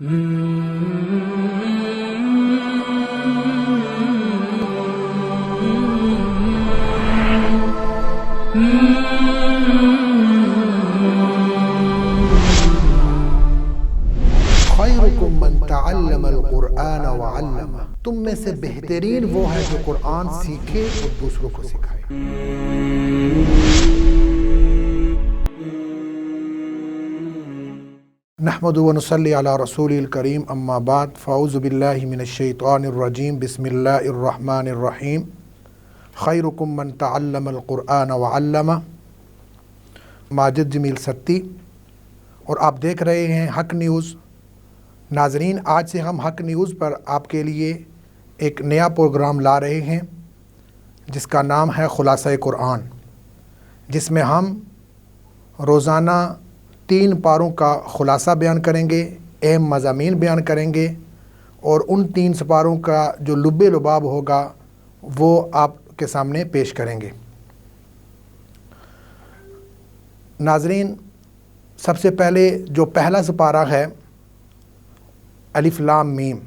خیرکم من تعلم القرآن وعلمہ، تم میں سے بہترین وہ ہے جو قرآن سیکھے اور دوسروں کو سکھائے۔ نحمد و نصلی علی رسول الکریم، اما بعد، فاعوذ باللہ من الشیطان الرجیم، بسم اللہ الرحمن الرحیم۔ خیرکم من تعلم القرآن وعلمہ، ماجد جمیل ستی، اور آپ دیکھ رہے ہیں حق نیوز۔ ناظرین، آج سے ہم حق نیوز پر آپ کے لیے ایک نیا پروگرام لا رہے ہیں جس کا نام ہے خلاصہ قرآن، جس میں ہم روزانہ 3 پاروں کا خلاصہ بیان کریں گے، اہم مضامین بیان کریں گے، اور ان 3 سپاروں کا جو لب لباب ہوگا وہ آپ کے سامنے پیش کریں گے۔ ناظرین، سب سے پہلے جو پہلا سپارہ ہے الف لام میم،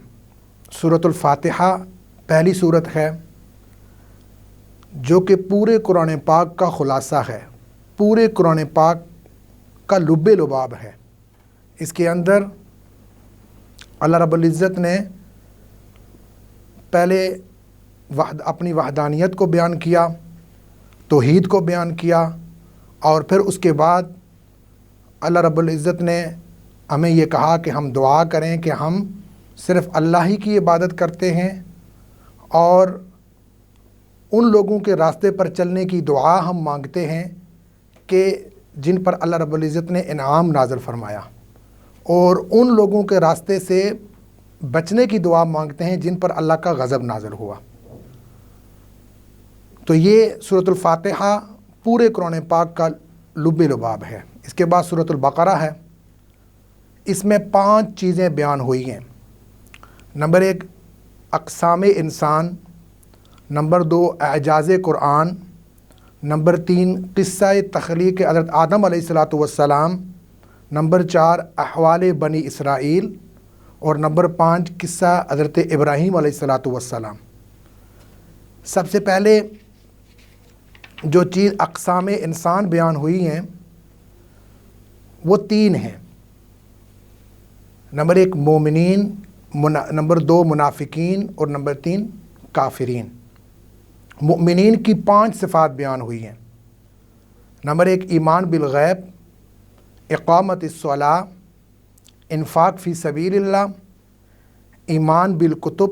سورۃ الفاتحہ پہلی سورت ہے جو کہ پورے قرآن پاک کا خلاصہ ہے، پورے قرآن پاک کا لب لباب ہے۔ اس کے اندر اللہ رب العزت نے پہلے اپنی وحدانیت کو بیان کیا، توحید کو بیان کیا، اور پھر اس کے بعد اللہ رب العزت نے ہمیں یہ کہا کہ ہم دعا کریں کہ ہم صرف اللہ ہی کی عبادت کرتے ہیں، اور ان لوگوں کے راستے پر چلنے کی دعا ہم مانگتے ہیں کہ جن پر اللہ رب العزت نے انعام نازل فرمایا، اور ان لوگوں کے راستے سے بچنے کی دعا مانگتے ہیں جن پر اللہ کا غضب نازل ہوا۔ تو یہ سورۃ الفاتحہ پورے قرآن پاک کا لب لباب ہے۔ اس کے بعد سورۃ البقرہ ہے، اس میں 5 چیزیں بیان ہوئی ہیں۔ نمبر 1 اقسام انسان، نمبر 2 اعجاز قرآن، نمبر 3 قصہ تخلیق حضرت آدم علیہ السلام، نمبر 4 احوال بنی اسرائیل، اور نمبر 5 قصہ حضرت ابراہیم علیہ السلام۔ سب سے پہلے جو چیز اقسام انسان بیان ہوئی ہیں وہ 3 ہیں۔ نمبر 1 مومنین، نمبر 2 منافقین، اور نمبر 3 کافرین۔ مؤمنین کی 5 صفات بیان ہوئی ہیں۔ نمبر 1 ایمان بالغیب، اقامت الصلاۃ، انفاق فی سبیل اللہ، ایمان بالکتب،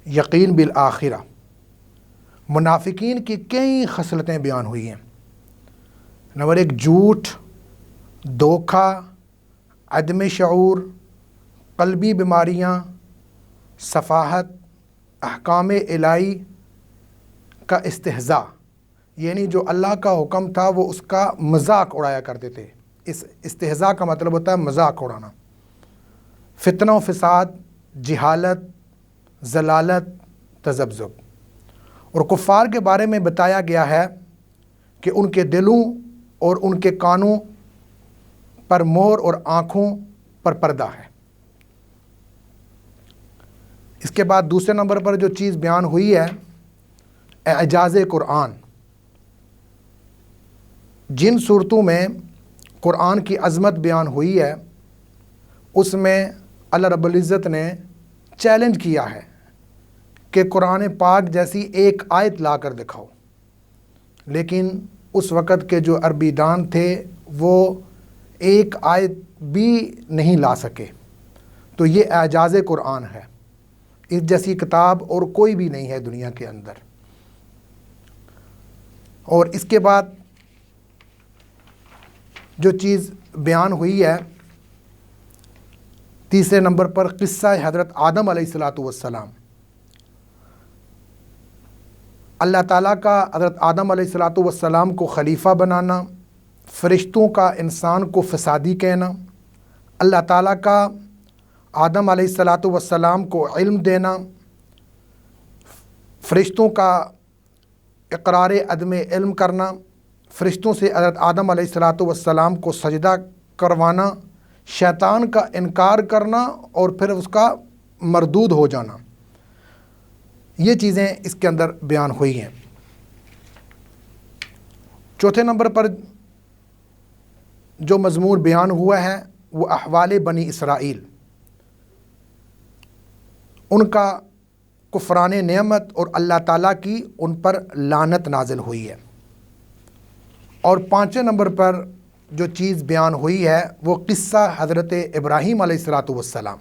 یقین بالآخرہ۔ منافقین کی کئی خصلتیں بیان ہوئی ہیں۔ نمبر 1 جھوٹ، دھوکہ، عدم شعور، قلبی بیماریاں، سفاہت، احکام الہی کا استہزاء، یعنی جو اللہ کا حکم تھا وہ اس کا مذاق اڑایا کرتے تھے۔ اس استہزاء کا مطلب ہوتا ہے مذاق اڑانا۔ فتنہ و فساد، جہالت، ضلالت، تذبذب۔ اور کفار کے بارے میں بتایا گیا ہے کہ ان کے دلوں اور ان کے کانوں پر مہر اور آنکھوں پر پردہ ہے۔ اس کے بعد دوسرے نمبر پر جو چیز بیان ہوئی ہے اعجاز قرآن۔ جن صورتوں میں قرآن کی عظمت بیان ہوئی ہے اس میں اللہ رب العزت نے چیلنج کیا ہے کہ قرآن پاک جیسی ایک آیت لا کر دکھاؤ، لیکن اس وقت کے جو عربی دان تھے وہ ایک آیت بھی نہیں لا سکے۔ تو یہ اعجاز قرآن ہے، اس جیسی کتاب اور کوئی بھی نہیں ہے دنیا کے اندر۔ اور اس کے بعد جو چیز بیان ہوئی ہے تیسرے نمبر پر قصہ حضرت آدم علیہ السلام۔ اللہ تعالیٰ کا حضرت آدم علیہ السلام کو خلیفہ بنانا، فرشتوں کا انسان کو فسادی کہنا، اللہ تعالیٰ کا آدم علیہ السلام کو علم دینا، فرشتوں کا اقرار عدم علم کرنا، فرشتوں سے حضرت آدم علیہ السلام کو سجدہ کروانا، شیطان کا انکار کرنا اور پھر اس کا مردود ہو جانا، یہ چیزیں اس کے اندر بیان ہوئی ہیں۔ چوتھے نمبر پر جو مضمون بیان ہوا ہے وہ احوال بنی اسرائیل، ان کا کفران نعمت اور اللہ تعالیٰ کی ان پر لعنت نازل ہوئی ہے۔ اور پانچویں نمبر پر جو چیز بیان ہوئی ہے وہ قصہ حضرت ابراہیم علیہ السلام۔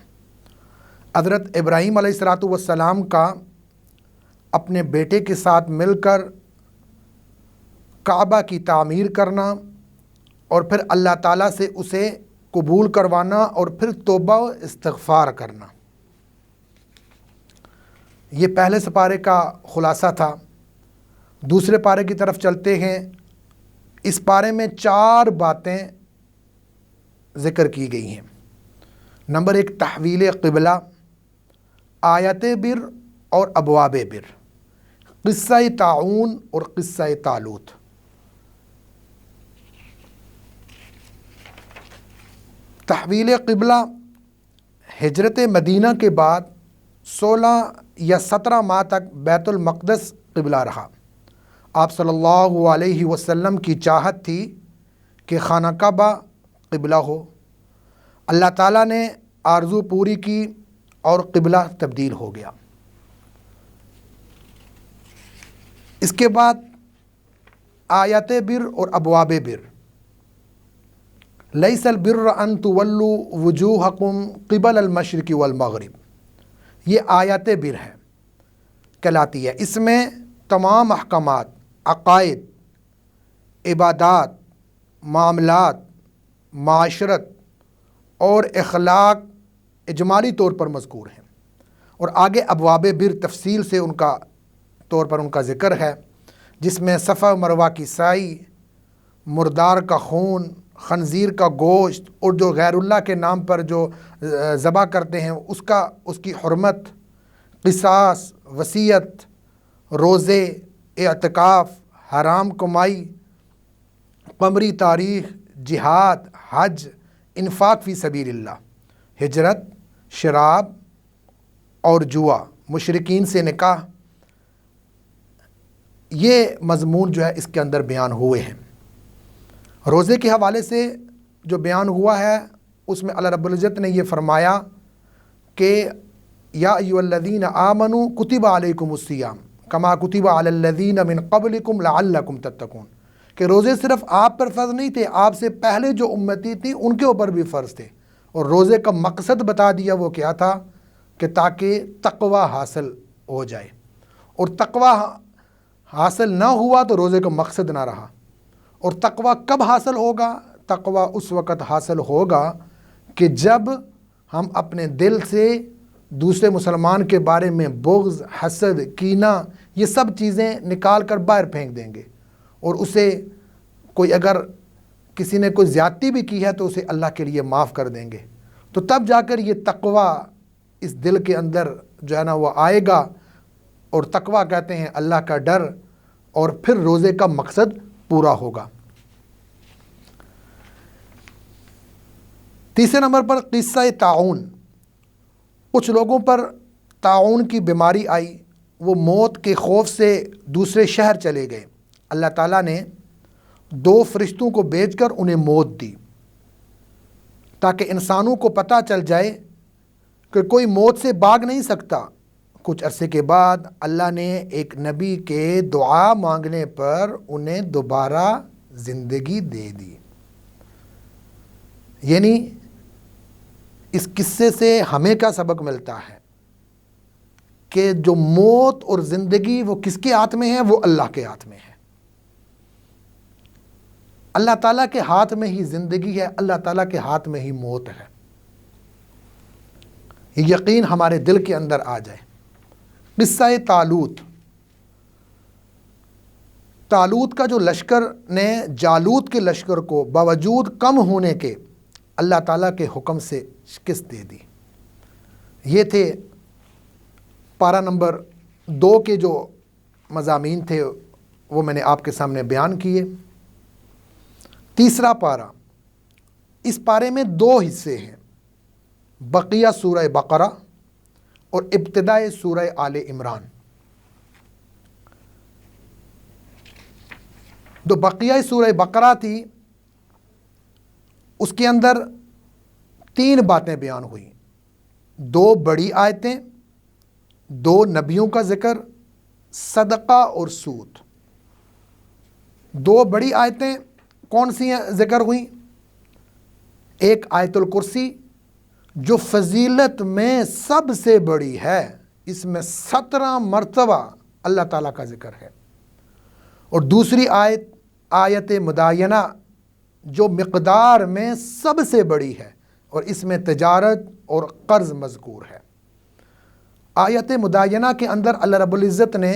حضرت ابراہیم علیہ السلام کا اپنے بیٹے کے ساتھ مل کر کعبہ کی تعمیر کرنا اور پھر اللہ تعالیٰ سے اسے قبول کروانا اور پھر توبہ و استغفار کرنا، یہ پہلے سپارے کا خلاصہ تھا۔ دوسرے پارے کی طرف چلتے ہیں۔ اس پارے میں 4 باتیں ذکر کی گئی ہیں۔ نمبر 1 تحویل قبلہ، آیت بر اور ابواب بر، قصہ طاعون اور قصہ طالوت۔ تحویل قبلہ، ہجرت مدینہ کے بعد 16 یا 17 ماہ تک بیت المقدس قبلہ رہا۔ آپ صلی اللہ علیہ وسلم کی چاہت تھی کہ خانہ کعبہ قبلہ ہو۔ اللہ تعالیٰ نے آرزو پوری کی اور قبلہ تبدیل ہو گیا۔ اس کے بعد آیات بر اور ابواب بر، لیس البر ان تولوا وجوہکم قبل المشرق والمغرب، یہ آیات بر ہے کہلاتی ہے۔ اس میں تمام احکامات، عقائد، عبادات، معاملات، معاشرت اور اخلاق اجمالی طور پر مذکور ہیں، اور آگے ابواب بر تفصیل سے ان کا ذکر ہے، جس میں صفا و مروہ کی سعی، مردار کا خون، خنزیر کا گوشت اور جو غیر اللہ کے نام پر جو ذبح کرتے ہیں اس کی حرمت، قصاص، وصیت، روزے، اعتکاف، حرام کمائی، قمری تاریخ، جہاد، حج، انفاق فی سبیل اللہ، ہجرت، شراب اور جوا، مشرکین سے نکاح، یہ مضمون جو ہے اس کے اندر بیان ہوئے ہیں۔ روزے کے حوالے سے جو بیان ہوا ہے اس میں اللہ رب العزت نے یہ فرمایا کہ یا ایھا الذین آمنوا کتب علیکم الصیام کما کتب علی الذین من قبلکم لعلکم تتقون، کہ روزے صرف آپ پر فرض نہیں تھے، آپ سے پہلے جو امتی تھی ان کے اوپر بھی فرض تھے، اور روزے کا مقصد بتا دیا وہ کیا تھا کہ تاکہ تقوی حاصل ہو جائے، اور تقوی حاصل نہ ہوا تو روزے کا مقصد نہ رہا۔ اور تقوی کب حاصل ہوگا؟ تقوی اس وقت حاصل ہوگا کہ جب ہم اپنے دل سے دوسرے مسلمان کے بارے میں بغض، حسد، کینہ، یہ سب چیزیں نکال کر باہر پھینک دیں گے، اور اسے اگر کسی نے کوئی زیادتی بھی کی ہے تو اسے اللہ کے لیے معاف کر دیں گے، تو تب جا کر یہ تقوی اس دل کے اندر جو ہے نا وہ آئے گا، اور تقوی کہتے ہیں اللہ کا ڈر، اور پھر روزے کا مقصد پورا ہوگا۔ تیسرے نمبر پر قصہ طاعون، کچھ لوگوں پر طاعون کی بیماری آئی، وہ موت کے خوف سے دوسرے شہر چلے گئے۔ اللہ تعالیٰ نے 2 فرشتوں کو بھیج کر انہیں موت دی، تاکہ انسانوں کو پتہ چل جائے کہ کوئی موت سے بھاگ نہیں سکتا۔ کچھ عرصے کے بعد اللہ نے ایک نبی کے دعا مانگنے پر انہیں دوبارہ زندگی دے دی۔ یعنی اس قصے سے ہمیں کیا سبق ملتا ہے کہ جو موت اور زندگی وہ کس کے ہاتھ میں ہے؟ وہ اللہ کے ہاتھ میں ہے۔ اللہ تعالیٰ کے ہاتھ میں ہی زندگی ہے، اللہ تعالیٰ کے ہاتھ میں ہی موت ہے، یہ یقین ہمارے دل کے اندر آ جائے۔ قصہ طالوت، طالوت کا جو لشکر نے جالوت کے لشکر کو باوجود کم ہونے کے اللہ تعالیٰ کے حکم سے شکست دے دی۔ یہ تھے پارہ نمبر 2 کے جو مضامین تھے وہ میں نے آپ کے سامنے بیان کیے۔ تیسرا پارہ اس پارے میں دو حصے ہیں، بقیہ سورہ بقرہ اور ابتدائے سورہ آل عمران۔ جو بقیہ سورہ بقرہ تھی اس کے اندر 3 باتیں بیان ہوئیں، 2 بڑی آیتیں، 2 نبیوں کا ذکر، صدقہ اور سود۔ 2 بڑی آیتیں کون سی ذکر ہوئیں؟ ایک آیت الکرسی جو فضیلت میں سب سے بڑی ہے، اس میں 17 مرتبہ اللہ تعالیٰ کا ذکر ہے، اور دوسری آیت مدینہ جو مقدار میں سب سے بڑی ہے اور اس میں تجارت اور قرض مذکور ہے۔ آیت مدینہ کے اندر اللہ رب العزت نے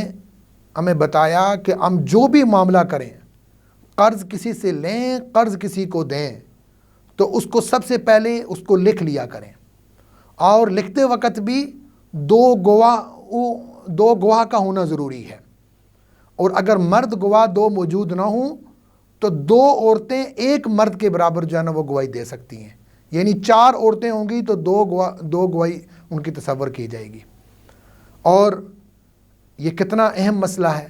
ہمیں بتایا کہ ہم جو بھی معاملہ کریں، قرض کسی سے لیں، قرض کسی کو دیں، تو اس کو سب سے پہلے اس کو لکھ لیا کریں، اور لکھتے وقت بھی 2 گواہ کا ہونا ضروری ہے، اور اگر مرد گواہ 2 موجود نہ ہوں تو 2 عورتیں ایک مرد کے برابر جو ہے نا وہ گواہی دے سکتی ہیں، یعنی 4 عورتیں ہوں گی تو 2 گواہی ان کی تصور کی جائے گی۔ اور یہ کتنا اہم مسئلہ ہے،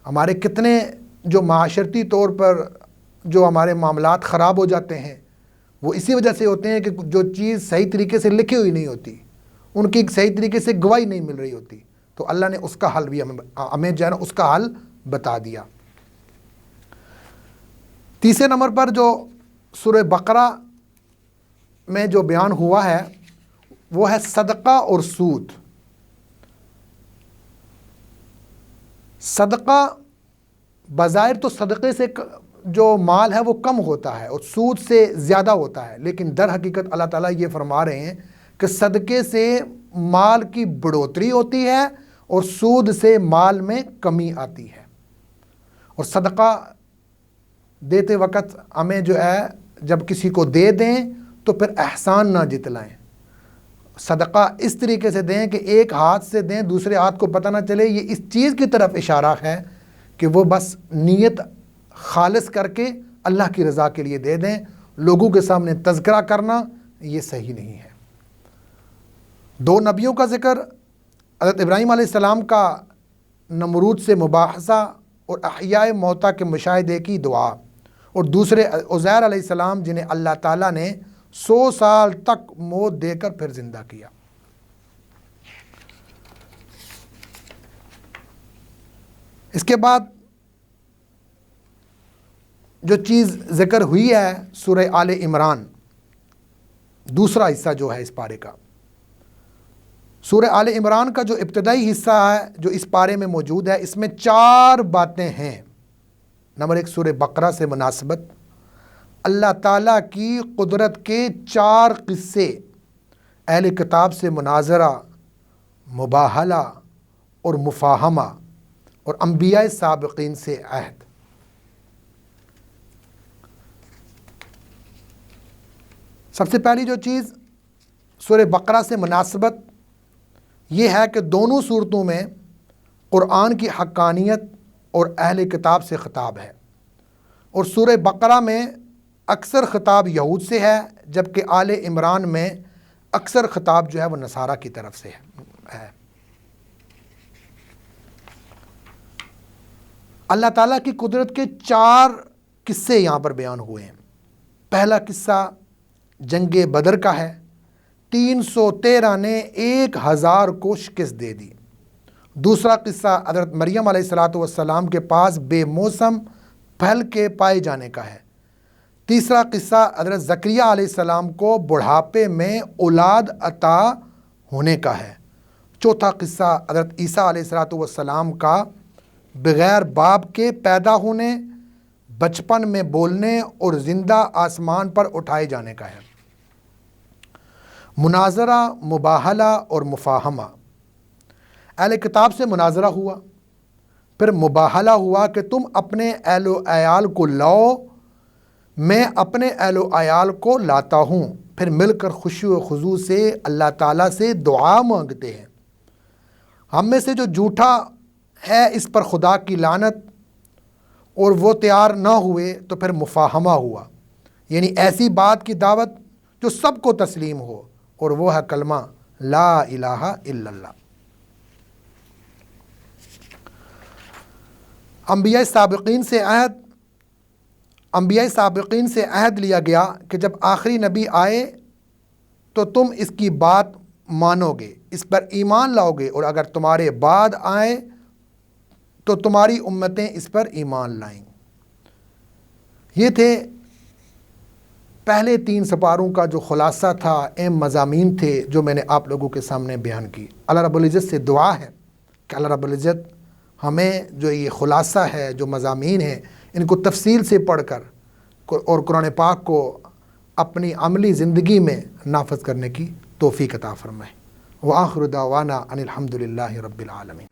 ہمارے کتنے جو معاشرتی طور پر جو ہمارے معاملات خراب ہو جاتے ہیں وہ اسی وجہ سے ہوتے ہیں کہ جو چیز صحیح طریقے سے لکھی ہوئی نہیں ہوتی، ان کی صحیح طریقے سے گواہی نہیں مل رہی ہوتی، تو اللہ نے اس کا حل بھی ہمیں جو ہے نا اس کا حل بتا دیا۔ تیسرے نمبر پر جو سورہ بقرہ میں جو بیان ہوا ہے وہ ہے صدقہ اور سود۔ صدقہ بظاہر تو صدقے سے جو مال ہے وہ کم ہوتا ہے اور سود سے زیادہ ہوتا ہے، لیکن در حقیقت اللہ تعالیٰ یہ فرما رہے ہیں کہ صدقے سے مال کی بڑھوتری ہوتی ہے اور سود سے مال میں کمی آتی ہے۔ اور صدقہ دیتے وقت ہمیں جو ہے جب کسی کو دے دیں تو پھر احسان نہ جتلائیں، صدقہ اس طریقے سے دیں کہ ایک ہاتھ سے دیں، دوسرے ہاتھ کو پتہ نہ چلے۔ یہ اس چیز کی طرف اشارہ ہے کہ وہ بس نیت خالص کر کے اللہ کی رضا کے لیے دے دیں، لوگوں کے سامنے تذکرہ کرنا یہ صحیح نہیں ہے۔ 2 نبیوں کا ذکر، حضرت ابراہیم علیہ السلام کا نمرود سے مباحثہ اور احیاء موتیٰ کے مشاہدے کی دعا، اور دوسرے عزیر علیہ السلام جنہیں اللہ تعالیٰ نے 100 سال تک موت دے کر پھر زندہ کیا۔ اس کے بعد جو چیز ذکر ہوئی ہے سورہ آل عمران، دوسرا حصہ جو ہے اس پارے کا، سورہ آل عمران کا جو ابتدائی حصہ ہے جو اس پارے میں موجود ہے، اس میں 4 باتیں ہیں۔ نمبر 1 سورہ بقرہ سے مناسبت، اللہ تعالیٰ کی قدرت کے 4 قصے، اہل کتاب سے مناظرہ، مباہلہ اور مفاہمہ، اور انبیاء سابقین سے عہد۔ سب سے پہلی جو چیز سورہ بقرہ سے مناسبت یہ ہے کہ دونوں صورتوں میں قرآن کی حقانیت اور اہل کتاب سے خطاب ہے، اور سورہ بقرہ میں اکثر خطاب یہود سے ہے، جبکہ آل عمران میں اکثر خطاب جو ہے وہ نصارہ کی طرف سے ہے۔ اللہ تعالیٰ کی قدرت کے 4 قصے یہاں پر بیان ہوئے ہیں۔ پہلا قصہ جنگ بدر کا ہے، 313 نے 1000 کو شکست دے دی۔ دوسرا قصہ حضرت مریم علیہ السلام کے پاس بے موسم پھل کے پائے جانے کا ہے۔ تیسرا قصہ حضرت زکریا علیہ السلام کو بڑھاپے میں اولاد عطا ہونے کا ہے۔ چوتھا قصہ حضرت عیسیٰ علیہ السلام کا بغیر باپ کے پیدا ہونے، بچپن میں بولنے اور زندہ آسمان پر اٹھائے جانے کا ہے۔ مناظرہ، مباہلہ اور مفاہمہ، اہل کتاب سے مناظرہ ہوا، پھر مباہلہ ہوا کہ تم اپنے اہل و عیال کو لاؤ، میں اپنے اہل و عیال کو لاتا ہوں، پھر مل کر خوشی و خضوع سے اللہ تعالیٰ سے دعا مانگتے ہیں۔ ہم میں سے جو جھوٹا ہے اس پر خدا کی لعنت، اور وہ تیار نہ ہوئے تو پھر مفاہمہ ہوا یعنی ایسی بات کی دعوت جو سب کو تسلیم ہو، اور وہ ہے کلمہ لا الہ الا اللہ۔ انبیاء سابقین سے عہد لیا گیا کہ جب آخری نبی آئے تو تم اس کی بات مانو گے، اس پر ایمان لاؤ گے، اور اگر تمہارے بعد آئے تو تمہاری امتیں اس پر ایمان لائیں۔ یہ تھے پہلے 3 سپاروں کا جو خلاصہ تھا، اہم مضامین تھے جو میں نے آپ لوگوں کے سامنے بیان کی۔ اللہ رب العزت سے دعا ہے کہ اللہ رب العزت ہمیں جو یہ خلاصہ ہے، جو مضامین ہیں، ان کو تفصیل سے پڑھ کر اور قرآن پاک کو اپنی عملی زندگی میں نافذ کرنے کی توفیق عطا فرمائے۔ وآخر دعوانا ان الحمد للہ رب العالمین۔